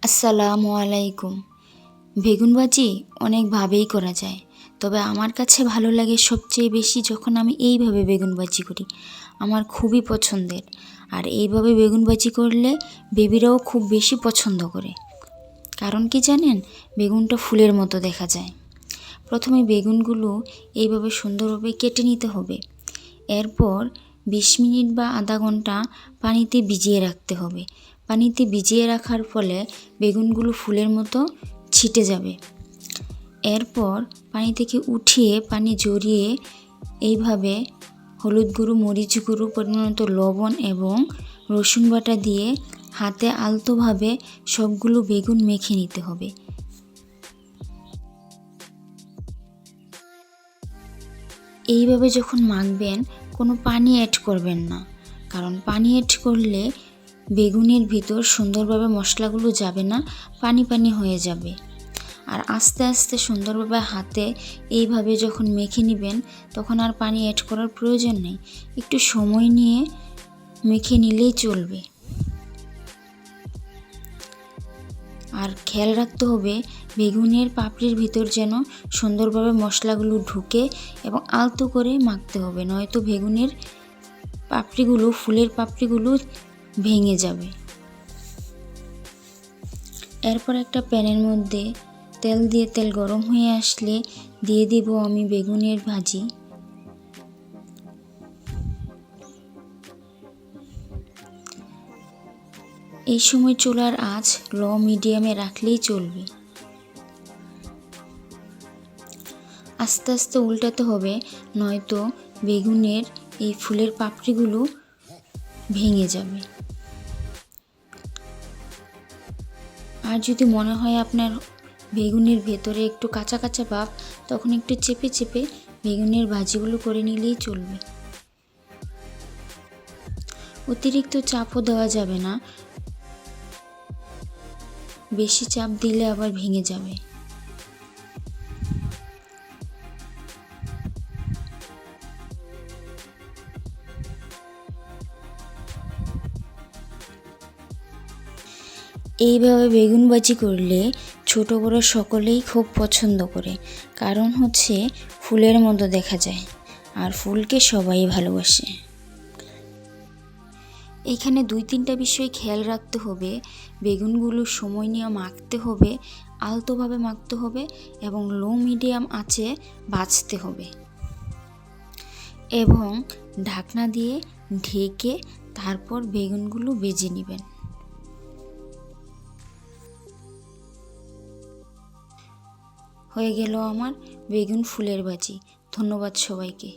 আসসালামু আলাইকুম। বেগুন ভাজি অনেকভাবেই করা যায়, তবে আমার কাছে ভালো লাগে সবচেয়ে বেশি যখন আমি এইভাবে বেগুন ভাজি করি। আমার খুবই পছন্দের, আর এইভাবে বেগুন ভাজি করলে বেবিরাও খুব বেশি পছন্দ করে। কারণ কি জানেন, বেগুনটা ফুলের মতো দেখা যায়। প্রথমে বেগুনগুলো এইভাবে সুন্দরভাবে কেটে নিতে হবে। এরপর 20 মিনিট বা আধা ঘন্টা পানিতে ভিজিয়ে রাখতে হবে। পানিতে ভিজিয়ে রাখার ফলে বেগুনগুলো ফুলের মতো ছিটে যাবে। এরপর পানি থেকে উঠিয়ে পানি ঝরিয়ে এইভাবে হলুদ গুঁড়ো, মরিচ গুঁড়ো, পরিমাণমতো লবণ এবং রসুন বাটা দিয়ে হাতে আলতোভাবে সবগুলো বেগুন মেখে নিতে হবে। এইভাবে যখন মাখবেন কোনো পানি অ্যাড করবেন না, কারণ পানি অ্যাড করলে বেগুনের ভিতর সুন্দরভাবে মশলাগুলো যাবে না, পানি পানি হয়ে যাবে। আর আস্তে আস্তে সুন্দরভাবে হাতে এইভাবে যখন মেখে নেবেন তখন আর পানি অ্যাড করার প্রয়োজন নেই, একটু সময় নিয়ে মেখে নিলেই চলবে। আর খেয়াল রাখতে হবে বেগুনের পাপড়ির ভিতর যেন সুন্দরভাবে মশলাগুলো ঢুকে এবং আলতো করে মাখতে হবে, নয়তো বেগুনের পাপড়িগুলো, ফুলের পাপড়িগুলো ভেঙে যাবে। এরপর একটা প্যানের মধ্যে তেল দিয়ে তেল গরম হয়ে আসলে দিয়ে দিব আমি বেগুনের ভাজি। এই সময় চুলার আঁচ লো মিডিয়ামে রাখলেই চলবে। আস্তে আস্তে উল্টাতে হবে, নয়তো বেগুনের এই ফুলের পাপড়িগুলো ভেঙে যাবে। আর যদি মনে হয় আপনার বেগুনের ভেতরে একটু কাঁচা কাঁচা ভাব, তখন একটু চেপে চেপে বেগুনের ভাজিগুলো করে নিলেই চলবে। অতিরিক্ত চাপও দেওয়া যাবে না, বেশি চাপ দিলে আবার ভেঙে যাবে। এইভাবে বেগুন ভাজি করলে ছোট বড় সকলেই খুব পছন্দ করে, কারণ হচ্ছে ফুলের মতো দেখা যায়, আর ফুলকে সবাই ভালোবাসে। এইখানে 2-3টা বিষয় খেয়াল রাখতে হবে। বেগুনগুলো সময় নিয়ে মাখতে হবে, আলতোভাবে মাখতে হবে এবং লো মিডিয়াম আঁচে ভাজতে হবে এবং ঢাকনা দিয়ে ঢেকে তারপর বেগুনগুলো ভেজে নেবেন। হয়ে গেল আমার বেগুন ফুলের ভাজি। ধন্যবাদ সবাইকে।